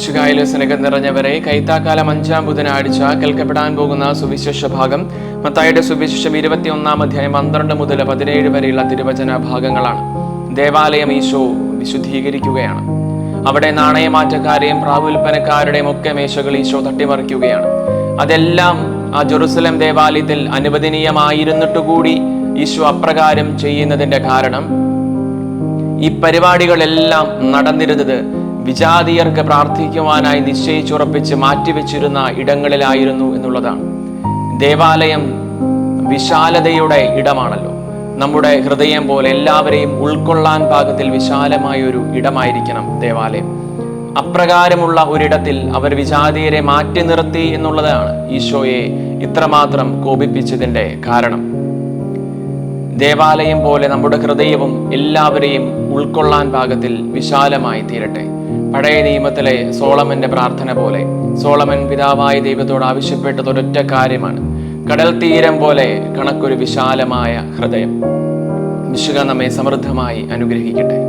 ശുഗായിലെ സ്നേഹം നിറഞ്ഞവരെ, കൈത്താക്കാലം 5-ാം ബുധനാഴ്ച കേൾക്കപ്പെടാൻ പോകുന്ന സുവിശേഷ ഭാഗം മത്തായിയുടെ സുവിശേഷം 21-ാം അധ്യായം 12 മുതൽ 17 വരെയുള്ള തിരുവചന ഭാഗങ്ങളാണ്. ദേവാലയം ഈശോ വിശുദ്ധീകരിക്കുകയാണ്. അവിടെ നാണയമാറ്റക്കാരെയും പ്രാവുൽപ്പനക്കാരുടെയും ഒക്കെ മേശകൾ ഈശോ തട്ടിമറിക്കുകയാണ്. അതെല്ലാം ആ ജെറുസലേം ദേവാലയത്തിൽ അനുവദനീയമായിരുന്നിട്ടുകൂടി ഈശോ അപ്രകാരം ചെയ്യുന്നതിന്റെ കാരണം, ഈ പരിപാടികളെല്ലാം നടന്നിരുന്നത് വിജാതീയർക്ക് പ്രാർത്ഥിക്കുവാനായി നിശ്ചയിച്ചുറപ്പിച്ച് മാറ്റിവെച്ചിരുന്ന ഇടങ്ങളിലായിരുന്നു എന്നുള്ളതാണ്. ദേവാലയം വിശാലതയുടെ ഇടമാണല്ലോ. നമ്മുടെ ഹൃദയം പോലെ എല്ലാവരെയും ഉൾക്കൊള്ളാൻ പാകത്തിൽ വിശാലമായ ഒരു ഇടമായിരിക്കണം ദേവാലയം. അപ്രകാരമുള്ള ഒരിടത്തിൽ അവർ വിജാതീയരെ മാറ്റി നിർത്തി എന്നുള്ളതാണ് ഈശോയെ ഇത്രമാത്രം കോപിപ്പിച്ചതിൻ്റെ കാരണം. ദേവാലയം പോലെ നമ്മുടെ ഹൃദയവും എല്ലാവരെയും ഉൾക്കൊള്ളാൻ പാകത്തിൽ വിശാലമായി തീരട്ടെ. പഴയ നിയമത്തിലെ സോളമന്റെ പ്രാർത്ഥന പോലെ സോളമൻ പിതാവായ ദൈവത്തോട് ആവശ്യപ്പെട്ടത് ഒരൊറ്റ കാര്യമാണ്: കടൽ തീരം പോലെ കണക്കൊരു വിശാലമായ ഹൃദയം. വിശുദ്ധ നമ്മെ സമൃദ്ധമായി അനുഗ്രഹിക്കട്ടെ.